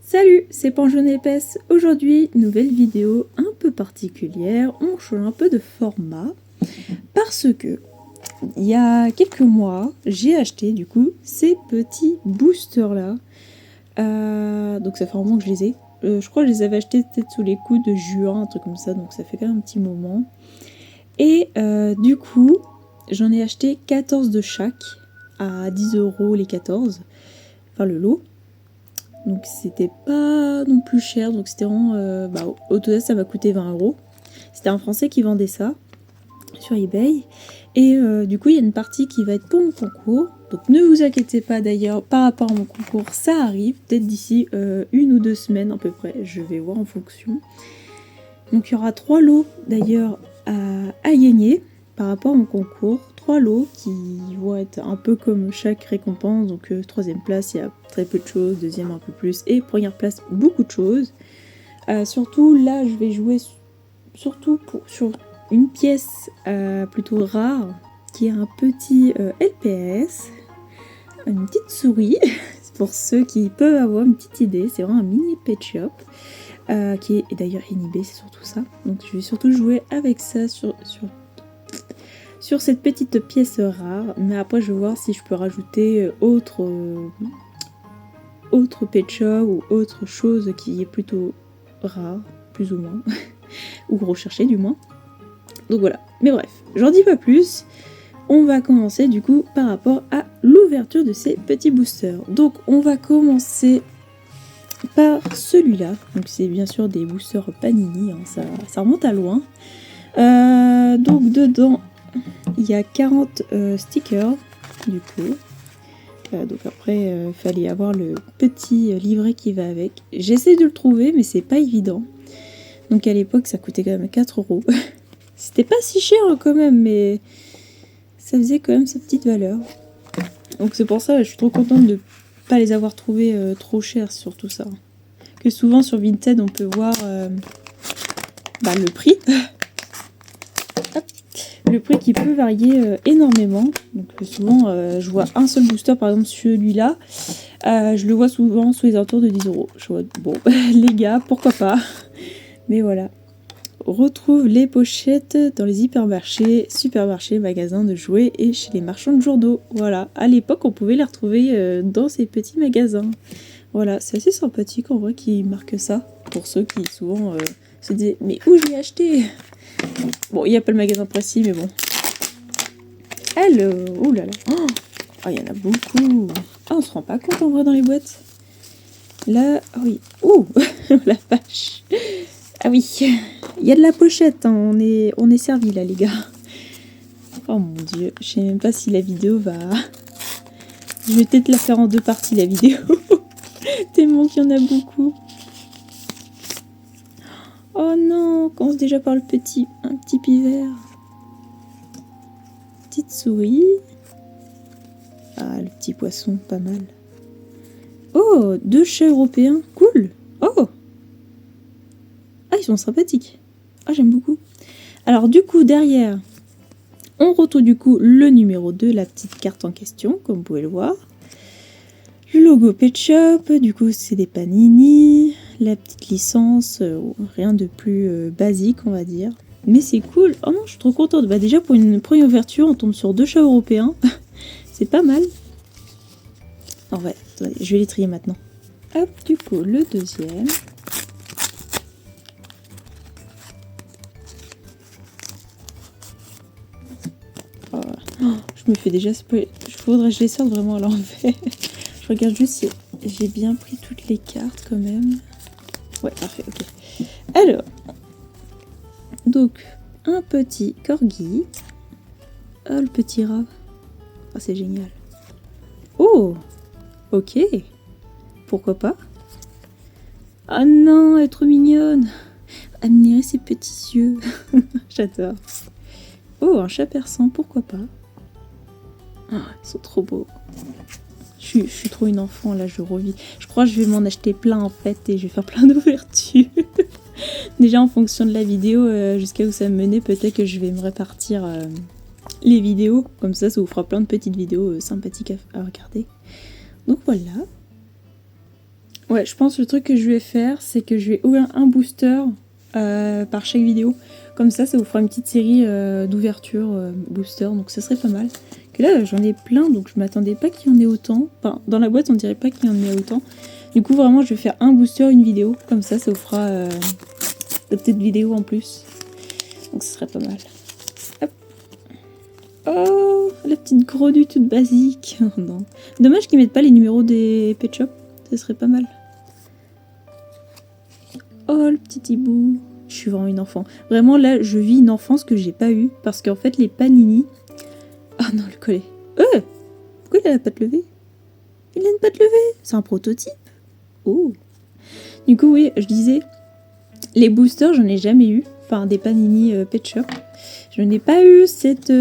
Salut, c'est Pan Jaune Épaisse. Aujourd'hui, nouvelle vidéo un peu particulière. On change un peu de format parce que il y a quelques mois, j'ai acheté du coup ces petits boosters là. Donc ça fait un moment que je les ai. Je crois que je les avais achetés peut-être sous les coups de juin, un truc comme ça. Donc ça fait quand même un petit moment. Et du coup, j'en ai acheté 14 de chaque à 10 € les 14. Enfin le lot. Donc c'était pas non plus cher, donc c'était vraiment... au total ça m'a coûté 20 €. C'était un Français qui vendait ça sur eBay. Et du coup il y a une partie qui va être pour mon concours. Donc ne vous inquiétez pas d'ailleurs, par rapport à mon concours, ça arrive. Peut-être d'ici 1 ou 2 semaines à peu près, je vais voir en fonction. Donc il y aura 3 lots d'ailleurs à gagner par rapport à mon concours. 3 lots qui vont être un peu comme chaque récompense. Donc 3e place, il y a très peu de choses, 2e un peu plus, et 1re place, beaucoup de choses. Surtout là, je vais jouer surtout sur une pièce plutôt rare, qui est un petit LPS, une petite souris, pour ceux qui peuvent avoir une petite idée. C'est vraiment un mini pet shop. Qui est d'ailleurs inhibé, c'est surtout ça. Donc je vais surtout jouer avec ça sur cette petite pièce rare. Mais après je vais voir si je peux rajouter autre pet shop ou autre chose qui est plutôt rare, plus ou moins. Ou recherché du moins. Donc voilà. Mais bref, j'en dis pas plus. On va commencer du coup par rapport à l'ouverture de ces petits boosters. Donc on va commencer par celui-là. Donc c'est bien sûr des boosters Panini, hein, ça remonte à loin. Donc dedans il y a 40 stickers du coup. Donc après il fallait avoir le petit livret qui va avec. J'essaie de le trouver mais c'est pas évident. Donc à l'époque ça coûtait quand même 4 €. C'était pas si cher quand même, mais ça faisait quand même sa petite valeur. Donc c'est pour ça que je suis trop contente de pas les avoir trouvés trop chers sur tout ça. Que souvent sur Vinted on peut voir le prix. Hop. Le prix qui peut varier énormément. Donc souvent je vois un seul booster, par exemple celui-là, je le vois souvent sous les alentours de 10 €. Je vois, bon les gars, pourquoi pas. Mais voilà. On retrouve les pochettes dans les hypermarchés, supermarchés, magasins de jouets et chez les marchands de journaux. Voilà, à l'époque on pouvait les retrouver dans ces petits magasins. Voilà, c'est assez sympathique en vrai qu'ils marquent ça. Pour ceux qui souvent se disaient mais où je l'ai acheté? Bon, il n'y a pas le magasin précis, mais bon. Hello! Oh là là! Oh, il y en a beaucoup! Ah, on se rend pas compte en vrai dans les boîtes. Là, oh oui. Ouh! La vache! Ah oui! Il y a de la pochette, hein. On est servi là, les gars. Oh mon dieu, je sais même pas si la vidéo va... Je vais peut-être la faire en 2 parties, la vidéo. Tellement qu'il y en a beaucoup. Oh non, on commence déjà par un petit pivert. Petite souris. Ah, le petit poisson, pas mal. Oh, 2 chats européens, cool. Oh. Ah, ils sont sympathiques. Ah, j'aime beaucoup. Alors du coup, derrière, on retrouve du coup le numéro 2, la petite carte en question, comme vous pouvez le voir. Le logo Pet Shop, du coup c'est des Panini, la petite licence, rien de plus basique on va dire. Mais c'est cool, oh non je suis trop contente, bah déjà pour une première ouverture on tombe sur 2 chats européens, c'est pas mal. En vrai, attendez, je vais les trier maintenant. Hop, du coup le deuxième. Oh, je me fais déjà spoiler, faudrait que je les sorte vraiment à l'envers. Je regarde juste si j'ai bien pris toutes les cartes quand même. Ouais, parfait, ok. Alors, donc, un petit corgi. Oh, le petit rat. Oh, c'est génial. Oh, ok. Pourquoi pas? Ah non, elle est trop mignonne. Admirez ses petits yeux. J'adore. Oh, un chat persan, pourquoi pas? Oh, ils sont trop beaux. Je suis trop une enfant là, je revis. Je crois que je vais m'en acheter plein en fait et je vais faire plein d'ouvertures. Déjà en fonction de la vidéo, jusqu'à où ça me menait, peut-être que je vais me répartir les vidéos. Comme ça vous fera plein de petites vidéos sympathiques à regarder. Donc voilà. Ouais, je pense que le truc que je vais faire, c'est que je vais ouvrir un booster par chaque vidéo. Comme ça vous fera une petite série d'ouverture booster, donc ça serait pas mal. Que là, j'en ai plein, donc je m'attendais pas qu'il y en ait autant. Enfin, dans la boîte, on dirait pas qu'il y en ait autant. Du coup, vraiment, je vais faire un booster, une vidéo. Comme ça vous fera de petites vidéos en plus. Donc ce serait pas mal. Hop. Oh, la petite grenouille toute basique. Non. Dommage qu'ils mettent pas les numéros des pet shops. Ce serait pas mal. Oh, le petit hibou. Je suis vraiment une enfant. Vraiment, là, je vis une enfance que j'ai pas eue. Parce qu'en fait, les panini... Ah non, le collet. Pourquoi il a la patte levée? Il a une patte levée. C'est un prototype. Oh. Du coup, oui, je disais... Les boosters, j'en ai jamais eu. Enfin, des panini pet shop. Je n'ai pas eu cette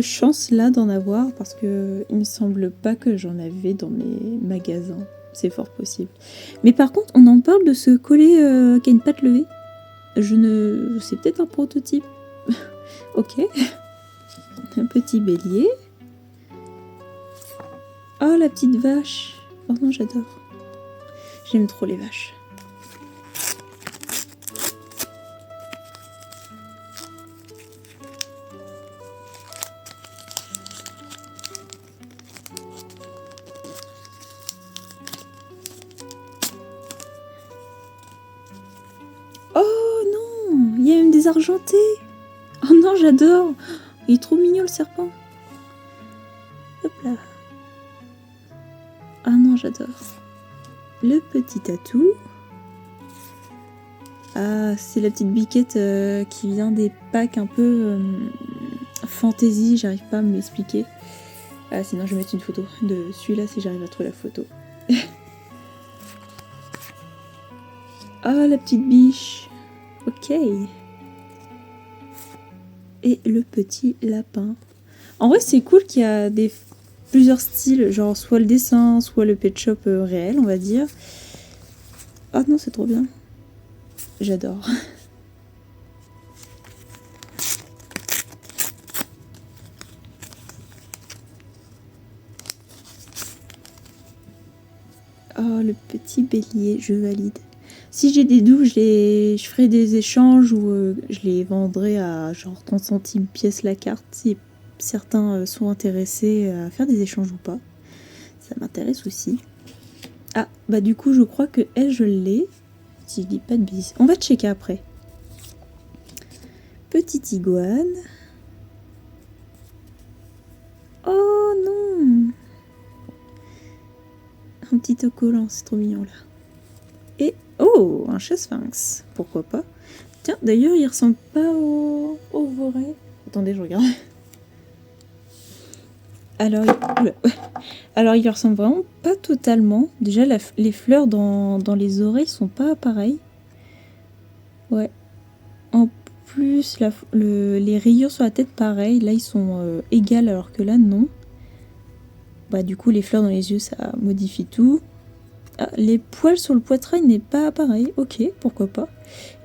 chance-là d'en avoir. Parce que il me semble pas que j'en avais dans mes magasins. C'est fort possible. Mais par contre, on en parle de ce collet qui a une patte levée. C'est peut-être un prototype. Ok. Un petit bélier. Oh, la petite vache. Oh non, j'adore. J'aime trop les vaches. Il y a même des argentés. Oh non, j'adore. Il est trop mignon le serpent. Hop là. Ah non, j'adore. Le petit atout. Ah, c'est la petite biquette qui vient des packs un peu fantasy. J'arrive pas à m'expliquer. Ah, sinon je vais mettre une photo de celui-là si j'arrive à trouver la photo. Ah, la petite biche. Ok. Et le petit lapin. En vrai, c'est cool qu'il y a plusieurs styles, genre soit le dessin, soit le pet shop réel, on va dire. Ah non, c'est trop bien. J'adore. Oh, le petit bélier, je valide. Si j'ai des doubles, je ferai des échanges ou je les vendrai à genre 30 centimes pièce la carte si certains sont intéressés à faire des échanges ou pas. Ça m'intéresse aussi. Ah, bah du coup, je crois que elle, je l'ai. Si je dis pas de bêtises. On va checker après. Petite iguane. Oh non! Un petit autocollant, c'est trop mignon là. Et oh, un chat-sphinx. Pourquoi pas? Tiens, d'ailleurs, il ressemble pas au voret. Attendez, je regarde. Alors, il ressemble vraiment pas totalement. Déjà, les fleurs dans les oreilles sont pas pareilles. Ouais. En plus, les rayures sur la tête, pareil. Là, ils sont égales, alors que là, non. Bah, du coup, les fleurs dans les yeux, ça modifie tout. Ah, les poils sur le poitrail n'est pas pareil. Ok, pourquoi pas.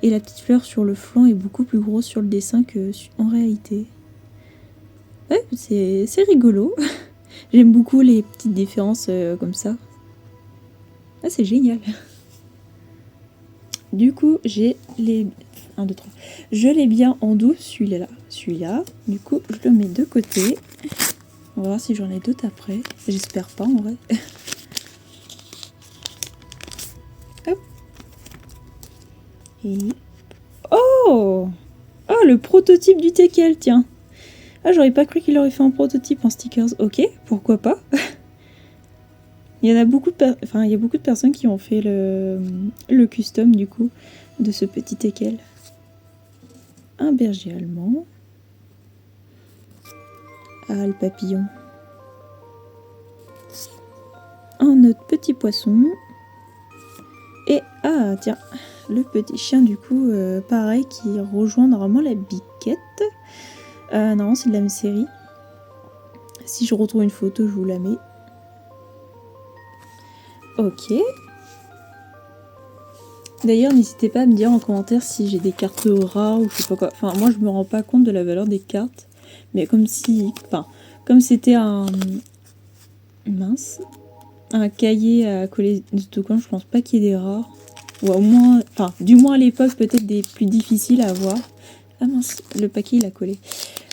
Et la petite fleur sur le flanc est beaucoup plus grosse sur le dessin que en réalité. Ouais, c'est rigolo. J'aime beaucoup les petites différences comme ça. Ah, c'est génial. Du coup, j'ai les... 1, 2, 3. Je l'ai bien en douce, celui-là. Celui-là. Du coup, je le mets de côté. On va voir si j'en ai d'autres après. J'espère pas, en vrai. Hop. Et... Oh! Oh, le prototype du teckel, tiens. Ah, j'aurais pas cru qu'il aurait fait un prototype en stickers. Ok, pourquoi pas. Il y en a beaucoup il y a beaucoup de personnes qui ont fait le custom, du coup, de ce petit teckel. Un berger allemand. Ah, le papillon. Un autre petit poisson. Et, ah, tiens, le petit chien, du coup, pareil, qui rejoint normalement la biquette. Normalement, c'est de la même série. Si je retrouve une photo, je vous la mets. Ok. D'ailleurs, n'hésitez pas à me dire en commentaire si j'ai des cartes rares ou je sais pas quoi. Enfin, moi, je me rends pas compte de la valeur des cartes. Mais comme si... Enfin, comme c'était un... Mince. un cahier à coller des autocollants, je pense pas qu'il y ait des rares. Ou au moins, enfin, du moins à l'époque, peut-être des plus difficiles à avoir. Ah mince, le paquet il a collé.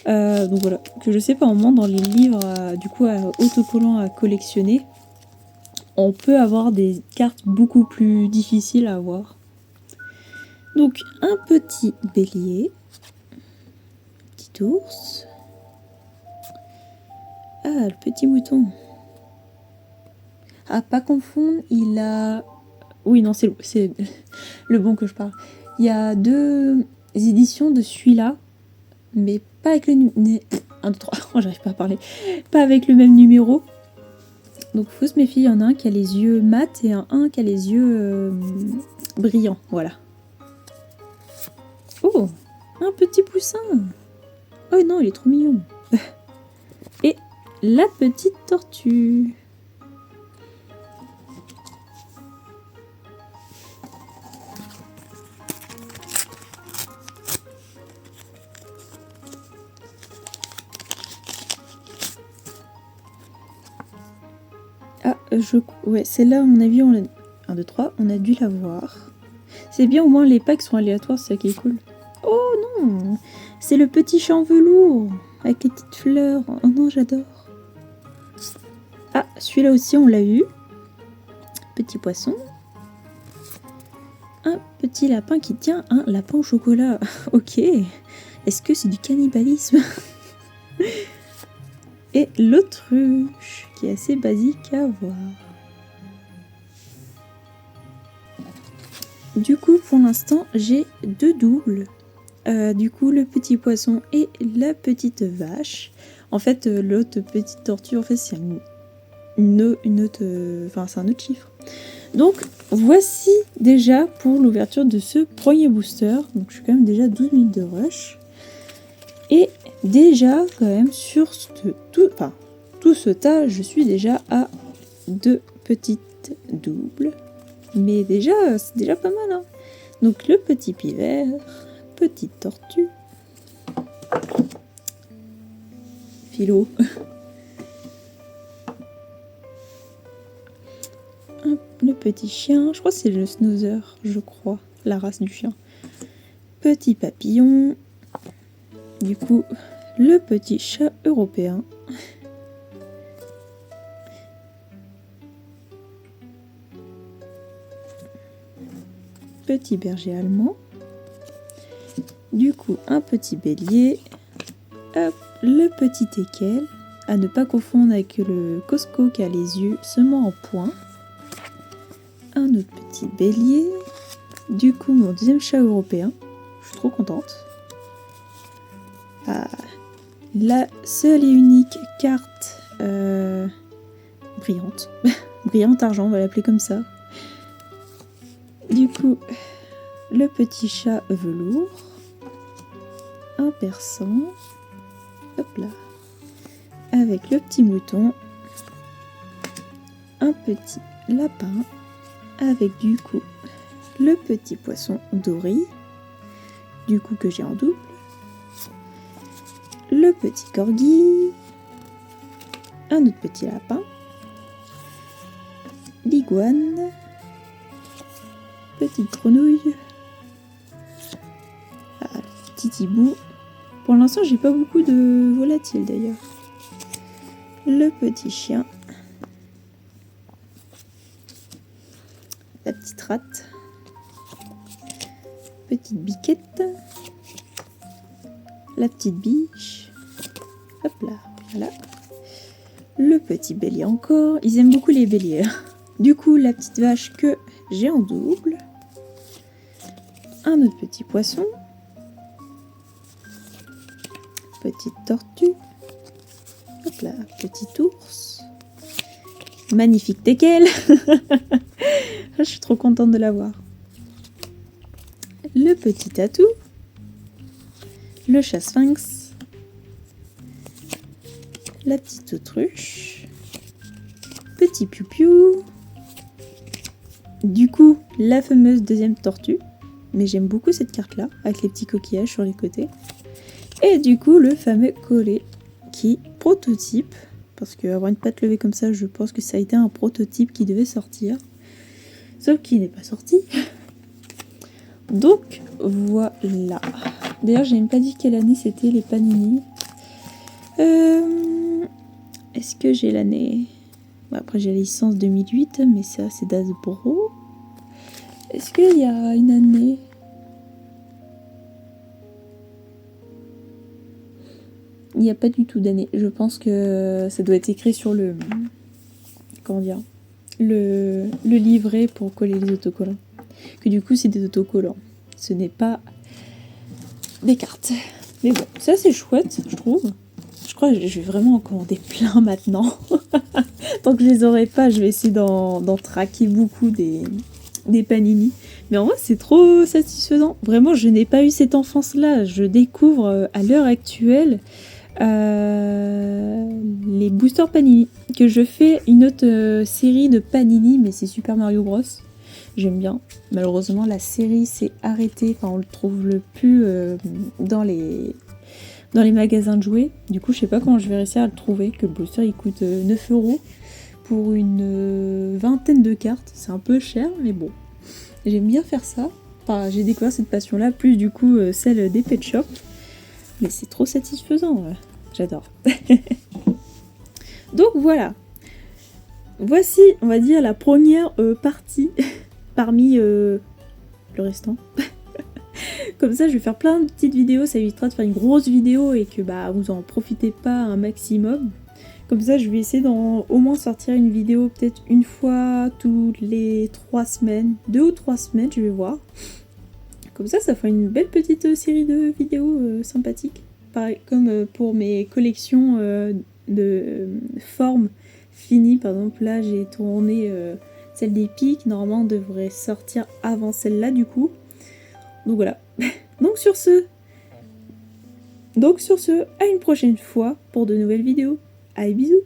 Donc voilà, que je sais pas, au moins dans les livres, du coup, autocollants à collectionner, on peut avoir des cartes beaucoup plus difficiles à avoir. Donc un petit bélier, petit ours. Ah, le petit mouton. Ah, pas confondre, il a... Oui, non, c'est le bon que je parle. Il y a 2 éditions de celui-là, mais pas avec le... 1, 2, 3, oh, j'arrive pas à parler. Pas avec le même numéro. Donc faut se méfier, il y en a un qui a les yeux mat et un qui a les yeux brillants, voilà. Oh, un petit poussin. Oh non, il est trop mignon. Et la petite tortue. Ah, ouais, celle-là, à mon avis, on a... 1, 2, 3, on a dû la voir. C'est bien, au moins, les packs sont aléatoires, c'est ça qui est cool. Oh non, c'est le petit chat en velours, avec les petites fleurs. Oh non, j'adore. Ah, celui-là aussi, on l'a eu. Petit poisson. Un petit lapin qui tient un lapin au chocolat. Ok. Est-ce que c'est du cannibalisme? Et l'autruche, qui est assez basique à voir. Du coup, pour l'instant, j'ai 2 doubles. Du coup, le petit poisson et la petite vache. En fait, l'autre petite tortue, en fait, c'est une autre... Enfin, c'est un autre chiffre. Donc, voici déjà pour l'ouverture de ce premier booster. Donc, je suis quand même déjà à 12 minutes de rush. Et déjà, quand même, sur tout ce tas, je suis déjà à 2 petites doubles. Mais déjà, c'est déjà pas mal, hein. Donc, le petit pivert, petite tortue, philo, le petit chien, je crois que c'est le schnauzer, je crois, la race du chien. Petit papillon, du coup, le petit chat européen. Petit berger allemand. Du coup, un petit bélier. Hop, le petit teckel. À ne pas confondre avec le Costco qui a les yeux seulement en point. Un autre petit bélier. Du coup, mon deuxième chat européen. Je suis trop contente. Ah, la seule et unique carte brillante. Brillante argent, on va l'appeler comme ça. Du coup, le petit chat velours. Un persan. Hop là. Avec le petit mouton. Un petit lapin. Avec du coup le petit poisson doré. Du coup que j'ai en double. Le petit corgi. Un autre petit lapin. L'iguane. Petite grenouille. Ah, petit hibou. Pour l'instant, j'ai pas beaucoup de volatiles d'ailleurs. Le petit chien. La petite rate. Petite biquette. La petite biche. Hop là, voilà. Le petit bélier encore. Ils aiment beaucoup les béliers. Du coup, la petite vache que j'ai en double. Un autre petit poisson. Petite tortue. Hop là, petit ours. Magnifique teckel. Je suis trop contente de l'avoir. Le petit tatou. Le chat sphinx. La petite autruche. Petit piou-piou. Du coup, la fameuse deuxième tortue. Mais j'aime beaucoup cette carte-là, avec les petits coquillages sur les côtés. Et du coup, le fameux collet qui prototype parce qu'avoir une patte levée comme ça, je pense que ça a été un prototype qui devait sortir. Sauf qu'il n'est pas sorti. Donc, voilà. D'ailleurs, j'ai même pas dit quelle année c'était les Panini. Est-ce que j'ai l'année? Bon, après, j'ai la licence 2008, mais ça, c'est d'Hasbro. Est-ce qu'il y a une année? Il n'y a pas du tout d'année. Je pense que ça doit être écrit sur le... Comment dire? Le livret pour coller les autocollants. Que du coup, c'est des autocollants. Ce n'est pas des cartes. Mais bon, ça c'est chouette, je trouve. Je crois que je vais vraiment en commander plein maintenant. Tant que je les aurai pas, je vais essayer d'en traquer beaucoup des Panini. Mais en vrai, c'est trop satisfaisant. Vraiment, je n'ai pas eu cette enfance-là. Je découvre à l'heure actuelle les boosters Panini. Que je fais une autre série de Panini, mais c'est Super Mario Bros. J'aime bien. Malheureusement, la série s'est arrêtée. Enfin, on le trouve le plus dans les magasins de jouets. Du coup, je sais pas comment je vais réussir à le trouver. Que le booster, il coûte 9 € pour une vingtaine de cartes. C'est un peu cher, mais bon. J'aime bien faire ça. Enfin, j'ai découvert cette passion-là, plus du coup celle des pet shops. Mais c'est trop satisfaisant. J'adore. Donc voilà. Voici, on va dire, la première partie parmi le restant. Comme ça, je vais faire plein de petites vidéos. Ça évitera de faire une grosse vidéo et que bah, vous en profitez pas un maximum. Comme ça, je vais essayer d'au moins sortir une vidéo peut-être une fois toutes les 3 semaines. 2 ou 3 semaines, je vais voir. Comme ça fera une belle petite série de vidéos sympathiques. Pareil, comme pour mes collections de formes finies. Par exemple, là, j'ai tourné celle des pics. Normalement, on devrait sortir avant celle-là, du coup. Donc voilà. Donc sur ce, à une prochaine fois pour de nouvelles vidéos. Allez, bisous!